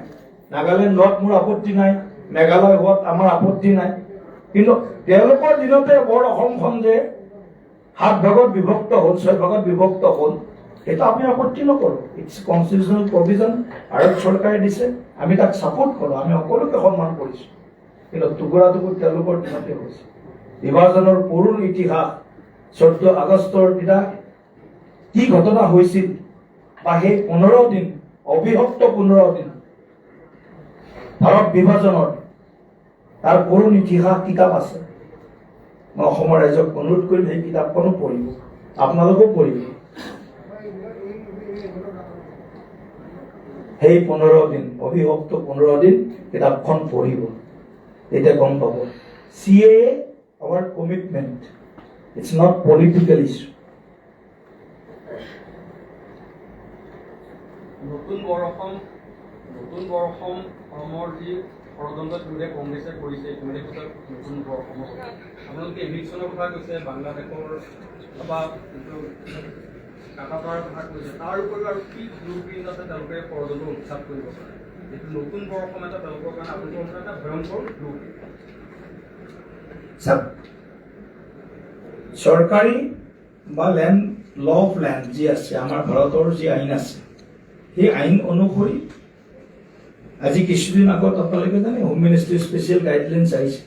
নাগালেণ্ড হোৱাত মোৰ আপত্তি নাই মেঘালয় হোৱাত আমাৰ আপত্তি নাই কিন্তু তেওঁলোকৰ দিনতে বড় অসমখন যে 7 ভাগত বিভক্ত হ'ল 6 ভাগত বিভক্ত হ'ল এটা আমি আপত্তি নকৰোঁ ইটছ কনষ্টিটিউচনেল প্ৰভিজন ভাৰত চৰকাৰে দিছে আমি তাক ছাপোৰ্ট কৰোঁ আমি সকলোকে সন্মান কৰিছোঁ কিন্তু টুকুৰা টুকুৰ তেওঁলোকৰ দিনতে হৈছে বিভাজনৰ কৰুণ ইতিহাস 14 আগষ্টৰ দিনা কি ঘটনা হৈছিল বা সেই 15 দিন অবিভক্ত 15 দিন ভাৰত বিভাজনৰ তাৰ কৰুণ ইতিহাস কিতাপ আছে মই অসমৰ ৰাইজক অনুৰোধ কৰিম সেই কিতাপখনো পঢ়িব আপোনালোকেও পঢ়িব সেই 15 দিন অবিভক্ত 15 দিন কিতাপখন পঢ়িব তেতিয়া গম পাব CAA our commitment it's not political issue নতুন বড় অসমৰ যি ষড়যন্ত্ৰ যোগে কংগ্ৰেছে কৰিছে ইতিমধ্যে পিছত নতুন বড় অসমৰ আপোনালোকে ইভিকশ্যনৰ কথা কৈছে বাংলাদেশৰ বা কাটাতাৰৰ কথা কৈছে তাৰ উপৰিও আৰু কি ব্লু প্ৰিণ্ট আছে তেওঁলোকে ষড়যন্ত্ৰ উৎখাত কৰিব পাৰে যিটো নতুন বৰ অসম এটা তেওঁলোকৰ কাৰণে আপোনালোকৰ কাৰণে এটা ভয়ংকৰ ব্লু প্ৰিণ্ট চৰকাৰী বা লেণ্ড ল অফ লেণ্ড যি আছে আমাৰ ভাৰতৰ যি আইন আছে সেই আইন অনুসৰি আজি কিছুদিন আগত আপোনালোকে জানে হোম মিনিষ্ট্ৰী স্পেচিয়েল গাইডলাইনছ আহিছে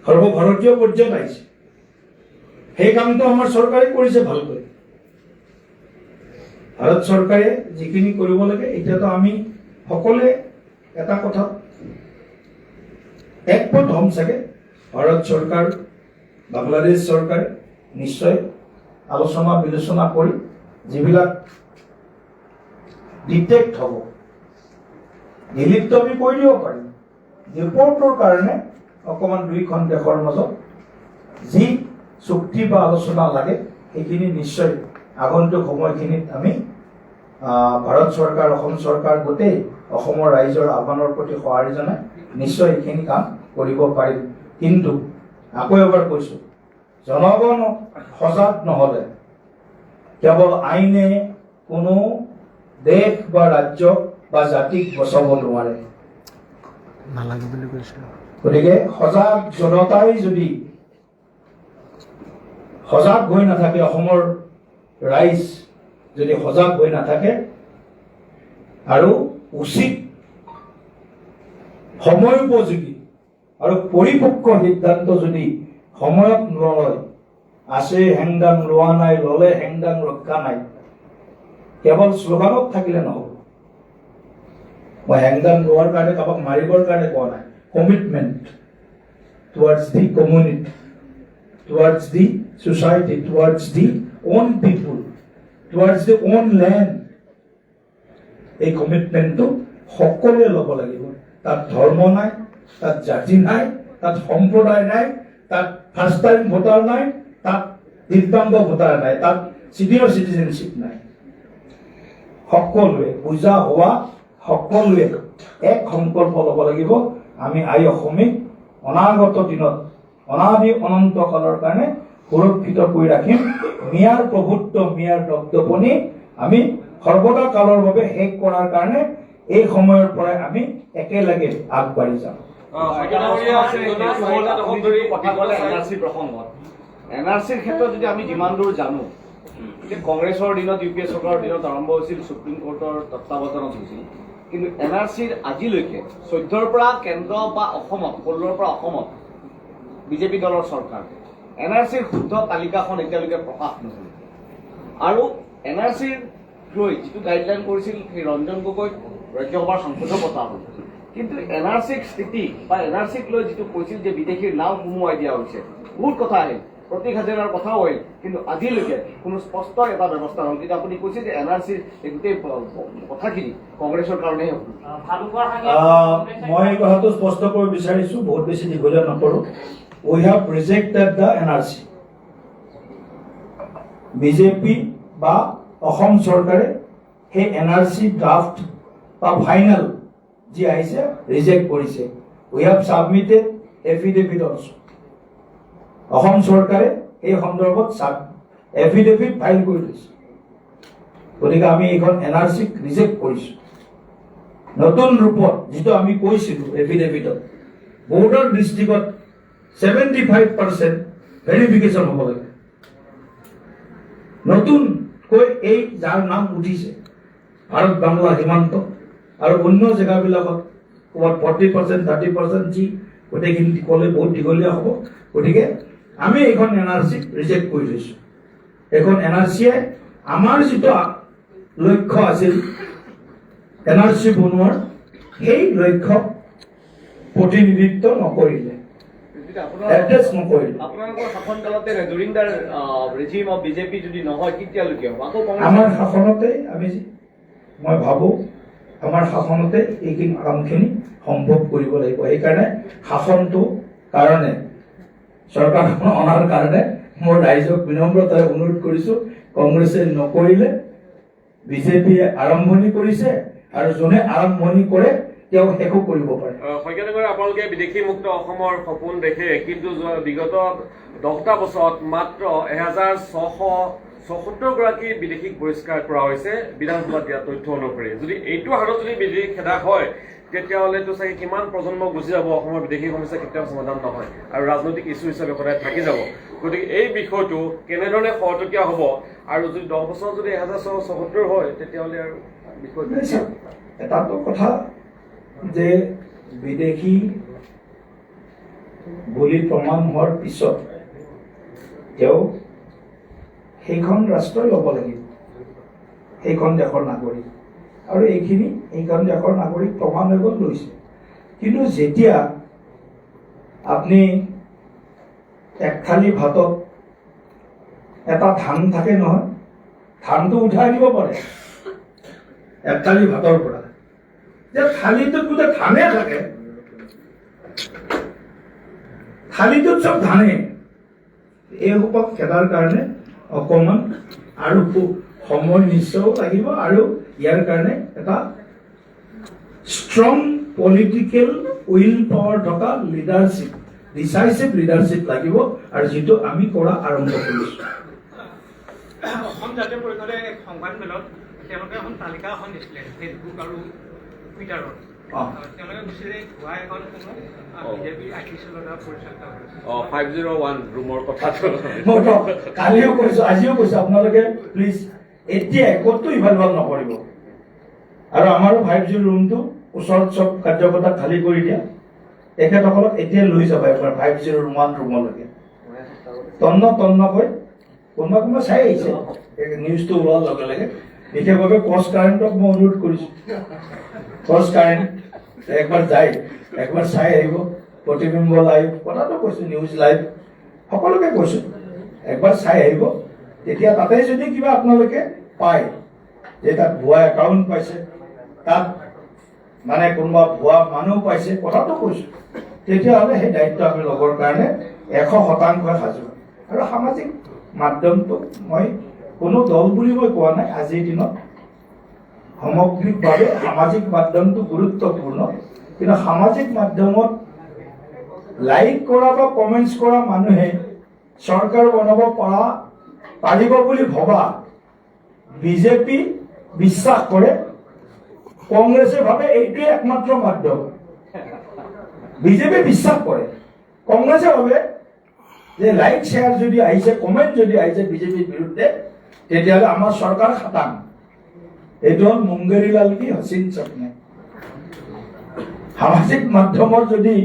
সৰ্বভাৰতীয় পৰ্যায়ত আহিছে সেই কামটো আমাৰ চৰকাৰে কৰিছে ভালকৈ ভাৰত চৰকাৰে যিখিনি কৰিব লাগে এতিয়াতো আমি সকলোৱে এটা কথাত একমত হ'ম চাগে ভাৰত চৰকাৰ বাংলাদেশ চৰকাৰে নিশ্চয় আলোচনা বিলোচনা কৰি যিবিলাক ডিটেক্ট হ'ব দিল্লীততো আমি কৈ দিব পাৰিম ৰিপৰ্টৰ কাৰণে অকণমান দুইখন দেশৰ মাজত যি চুক্তি বা আলোচনা লাগে সেইখিনি নিশ্চয় আগন্তুক সময়খিনিত আমি ভাৰত চৰকাৰ অসম চৰকাৰ গোটেই অসমৰ ৰাইজৰ আহ্বানৰ প্ৰতি সঁহাৰি জনাই নিশ্চয় এইখিনি কাম কৰিব পাৰিম কিন্তু আকৌ এবাৰ কৈছোঁ জনগণ সজাগ নহ'লে কেৱল আইনে কোনো দেশ বা ৰাজ্যক বা জাতিক বচাব নোৱাৰে গতিকে সজাগ জনতাই যদি সজাগ হৈ নাথাকে অসমৰ ৰাইজ যদি সজাগ হৈ নাথাকে আৰু উচিত সময়োপযোগী আৰু পৰিপক্ক সিদ্ধান্ত যদি সময়ত নলয় আছে হেংদাং লোৱা নাই ললে হেংদাং ৰক্ষা নাই কেৱল শ্লোগানত থাকিলে নহ'ব মই হেংদাং লোৱাৰ কাৰণে কাৰোবাক মাৰিবৰ কাৰণে কোৱা নাই commitment towards the community towards the society, towards the own people, towards the own land. এই কমিটমেণ্টটো সকলোৱে ল'ব লাগিব তাত ধৰ্ম নাই তাত জাতি নাই তাত সম্প্ৰদায় নাই তাত ফাৰ্ষ্ট টাইম ভোটাৰ নাই তাত দিব্যাংগ ভোটাৰ নাই তাত চিনিয়ৰ চিটিজেনশ্বিপ নাই সকলোৱে বুজা হোৱা সকলোৱে এক সংকল্প ল'ব লাগিব আমি আই অসমীক অনাগত দিনত অনাদি অনন্ত কালৰ কাৰণে সুৰক্ষিত কৰি ৰাখিম মিয়াৰ প্ৰভুত্ব মিয়াৰ দপদপনি আমি সৰ্বদা কালৰ বাবে শেষ কৰাৰ কাৰণে এই সময়ৰ পৰাই আমি একেলগে আগবাঢ়ি যাম এনআৰচিৰ ক্ষেত্ৰত যদি আমি যিমান দূৰ জানো যে কংগ্ৰেছৰ দিনত ইউ পি এ চৰকাৰৰ দিনত আৰম্ভ হৈছিল সুপ্ৰিম কোৰ্টৰ তত্বাৱধানত হৈছিল কিন্তু এনআৰচিৰ আজিলৈকে 14ৰ পৰা কেন্দ্ৰ বা অসমত 16ৰ পৰা অসমত বিজেপি দলৰ চৰকাৰ এনআৰচিৰ শুদ্ধ তালিকাখন এতিয়ালৈকে প্ৰকাশ নহ'ল আৰু এনআৰচিৰ লৈ যিটো গাইডলাইন কৰিছিল সেই ৰঞ্জন গগৈক ৰাজ্যসভাৰ সাংসদো পতা হ'ল কিন্তু এনআৰচিৰ স্থিতি বা এনআৰচিক লৈ যিটো কৈছিল যে বিদেশীৰ নাম সুমুৱাই দিয়া হৈছে বহুত কথা আহিল প্ৰতীক হাজেৰাৰ কথাও আহিল কিন্তু আজিলৈকে কোনো স্পষ্ট এটা ব্যৱস্থা হ'ল কিন্তু আপুনি কৈছে যে এনআৰচিৰ এই গোটেই কথাখিনি কংগ্ৰেছৰ কাৰণেই হ'ল মই এই কথাটো স্পষ্ট কৰিব বিচাৰিছোঁ বহুত বেছি দীঘলীয়া নকৰোঁ We have rejected the NRC. BJP বা অসম চৰকাৰে সেই NRC ড্ৰাফট বা ফাইনেল যি আহিছে ৰিজেক্ট কৰিছে We have submitted affidavit also. Assam চৰকাৰে এই সন্দৰ্ভত এফিডেভিট ফাইল কৰি দিছে গতিকে আমি এইখন NRCক ৰিজেক্ট কৰিছোঁ নতুন ৰূপত যিটো আমি কৈছিলোঁ এফিডেভিটত বৰ্ডাৰ ডিষ্ট্ৰিক্টত 75% ভেৰিফিকেশ্যন হ'ব লাগে নতুনকৈ এই যাৰ নাম উঠিছে ভাৰত বাংলা সীমান্ত আৰু অন্য জেগাবিলাকত ক'ৰবাত 40% 30% যি গোটেইখিনি ক'লে বহুত দীঘলীয়া হ'ব গতিকে আমি এইখন NRCক ৰিজেক্ট কৰি লৈছোঁ এইখন NRCয়ে আমাৰ যিটো লক্ষ্য আছিল NRC বনোৱাৰ সেই লক্ষ্য প্ৰতিনিধিত্ব নকৰিলে আপোনালোকৰ শাসনকালতে ডুৰিং দ্য ৰেজিম অফ বিজেপি যদি নহয় কেতিয়ালৈকে হ'ব আকৌ আমাৰ শাসনতে মই ভাবোঁ আমাৰ শাসনতে এইখিনি কামখিনি সম্ভৱ কৰিব লাগিব সেইকাৰণে শাসনটো কাৰণে চৰকাৰখন অনাৰ কাৰণে মই ৰাইজক বিনম্ৰতাৰে অনুৰোধ কৰিছোঁ কংগ্ৰেছে নকৰিলে বিজেপিয়ে আৰম্ভণি কৰিছে আৰু যোনে আৰম্ভণি কৰে তেওঁ শেষো কৰিব পাৰে শইকীয়ানগৰে আপোনালোকে বিদেশী মুক্ত অসমৰ সপোন দেখে কিন্তু বিগত 10টা বছৰত মাত্ৰ 1600 ৭৪গৰাকী বিদেশীক বহিষ্কাৰ কৰা হৈছে বিধানসভাত দিয়া তথ্য অনুসৰি। যদি এইটো হাৰত যদি বিদেশী খেদা হয় তেতিয়াহ'লেতো চাগে কিমান প্ৰজন্ম গুচি যাব, অসমৰ বিদেশী সমস্যা কেতিয়াও সমাধান নহয় আৰু ৰাজনৈতিক ইছ্যু হিচাপে সদায় থাকি যাব। গতিকে এই বিষয়টো কেনেধৰণে খৰতকীয়া হ'ব আৰু যদি 10 বছৰ যদি ১৭৭৪ হয় তেতিয়াহ'লে আৰু বিষয়টো এটাতো কথা যে বিদেশী বুলি প্ৰমাণ হোৱাৰ পিছত তেওঁ সেইখন ৰাষ্ট্ৰই ল'ব লাগিব, সেইখন দেশৰ নাগৰিক, আৰু এইখন দেশৰ নাগৰিক প্ৰমাণ হৈ গ'ল লৈছে। কিন্তু যেতিয়া আপুনি এক থালি ভাতত এটা ধান থাকে নহয়, ধানটো উঠাই দিব পাৰে এক থালি ভাতৰ পৰা, যে থালিটোত গোটেই ধানে থাকে, থালিটোত চব ধানে, এইসোপাক খেদাৰ কাৰণে অকণমান আৰু সময় নিশ্চয় লাগিব, আৰু ইয়াৰ কাৰণে এটা ষ্ট্ৰং পলিটিকেল উইল পাৱাৰ থকা লিডাৰশ্বিপ, ডিচাইচিভ লিডাৰশ্বিপ লাগিব, আৰু যিটো আমি কৰা আৰম্ভ কৰিছোঁ। অসম জাতীয় পৰিষদে এক সংবাদমেলত তেওঁলোকে এখন তালিকা এখন দিছিলে ফেচবুক আৰু টুইটাৰত। তেওঁলোকে বিচাৰে ভুৱা এখন কোনো বিজেপিৰ আৰ্টিষ্টৰ দ্বাৰা পৰিচালিত হৈছে। 501 ৰুমৰ কথাটো মইতো কালিও কৈছো, আজিও কৈছো, আপোনালোকে প্লিজ এতিয়া ক'তো ইফাল ভাল নকৰিব, আৰু আমাৰো 5G ৰুমটো ওচৰত চব কাৰ্যকৰ্তা খালী কৰি দিয়া, তেখেতসকলক এতিয়া লৈ যাব এবাৰ 501 ৰুমলৈকে তন্নকৈ। কোনোবা চাই আহিছে নিউজটো ওলোৱাৰ লগে লগে, বিশেষভাৱে ক্ৰছ কাৰেণ্টক মই অনুৰোধ কৰিছোঁ, ক্ৰছ কাৰেণ্ট একবাৰ যায়, একবাৰ চাই আহিব, প্ৰতিবিম্ব লাইভ, কথাটো কৈছোঁ, নিউজ লাইভ, সকলোকে কৈছোঁ, একবাৰ চাই আহিব। তেতিয়া তাতে যদি কিবা আপোনালোকে পায় যে তাত ভুৱা একাউণ্ট পাইছে, তাত মানে কোনোবা ভুৱা মানুহ পাইছে, কথাটো কৈছোঁ, তেতিয়াহ'লে সেই দায়িত্ব আমি ল'বৰ কাৰণে 100% সাজু। আৰু সামাজিক মাধ্যমটো মই কোনো দল বুলি মই কোৱা নাই, আজিৰ দিনত সামগ্ৰিকভাৱে সামাজিক মাধ্যমটো গুৰুত্বপূৰ্ণ, কিন্তু সামাজিক মাধ্যমত লাইক কৰা বা কমেণ্টছ কৰা মানুহে চৰকাৰ বনাব পাৰিব বুলি ভবা বিজেপি বিশ্বাস কৰে, কংগ্ৰেছে ভাবে এইটোৱে একমাত্ৰ মাধ্যম। বিজেপি বিশ্বাস কৰে, কংগ্ৰেছে ভাবে যে লাইক শ্বেয়াৰ যদি আহিছে, কমেণ্ট যদি আহিছে বিজেপিৰ বিৰুদ্ধে, তেতিয়াহ'লে আমাৰ চৰকাৰ খাটাং। এইটো হ'ল মুংগেৰীলাল কি হচিন চপনে। সামাজিক মাধ্যমৰ যদি,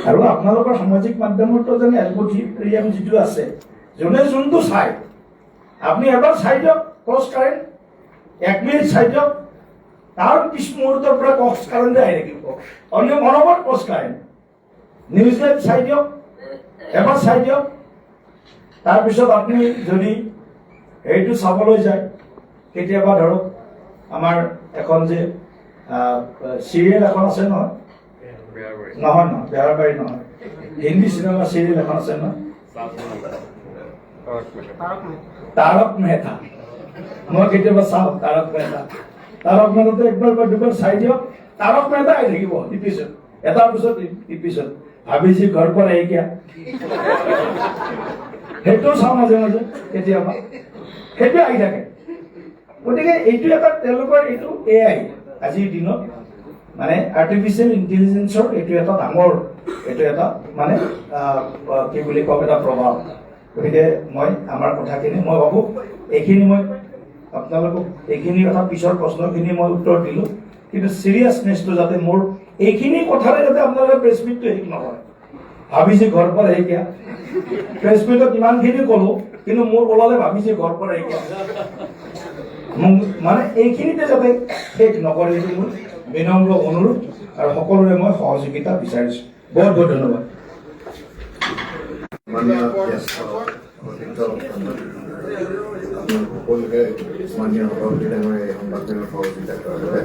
আৰু আপোনালোকৰ সামাজিক মাধ্যমতো যেন এলগৰিথম যিটো আছে, যোনে যোনটো চাই, আপুনি এবাৰ চাই দিয়ক ক্ৰছ কাৰেণ্ট, 1 মিনিট চাই দিয়ক, তাৰ পিছ মুহূৰ্তৰ পৰা ক্ৰছ কাৰেণ্টে আহি থাকিব, অন্য অনবৰত ক্ৰছ কাৰেণ্ট। নিউজ লাইভ চাই দিয়ক, এবাৰ চাই দিয়ক, তাৰপিছত আপুনি যদি এইটো চাবলৈ যায়, কেতিয়াবা ধৰক আমাৰ এখন যে চিৰিয়েল এখন আছে নহয়, বেহাৰবাৰী নহয়, হিন্দী চিনেমা চিৰিয়েল এখন আছে নহয়, তাৰক মেহতা, মই কেতিয়াবা চাওঁ তাৰক মেহতা। তাৰক মেহতাটো একবাৰ বা দুবাৰ চাই দিয়ক, তাৰক মেহতা আহি থাকিব ইপিছড, এটাৰ পিছত ইপিছড, ভাবিছি ঘৰ পৰা আহি কিয়া, সেইটোও চাওঁ মাজে মাজে কেতিয়াবা, সেইটোৱে আহি থাকে। গতিকে এইটো এটা তেওঁলোকৰ এইটো AI আজিৰ দিনত মানে আৰ্টিফিচিয়েল ইণ্টেলিজেন্সৰ এইটো এটা ডাঙৰ, এইটো এটা মানে কি বুলি কওক, এটা প্ৰভাৱ। গতিকে মই আমাৰ কথাখিনি মই ভাবোঁ, এইখিনি মই আপোনালোকক এইখিনি কথা পিছৰ প্ৰশ্নখিনি মই উত্তৰ দিলোঁ, কিন্তু চিৰিয়াছনেছটো যাতে মোৰ এইখিনি কথাৰে যাতে আপোনালোকে প্ৰেছ মিটটো শেষ নহয়, ভাবিছে ঘৰ পৰা এতিয়া প্ৰেছ মিটত ইমানখিনি ক'লোঁ, কিন্তু মোৰ ওলালে ভাবিছে ঘৰ পৰা এতিয়া, মানে এইখিনিতে যাতে শেষ নকৰে, এইটো মোৰ বিনম্ৰ অনুৰোধ, আৰু সকলোৰে মই সহযোগিতা বিচাৰিছোঁ। বহুত বহুত ধন্যবাদ। সকলোকে মাননীয় সভাপতিয়ে মই সংবাদমেলত সহযোগিতা কৰাৰ বাবে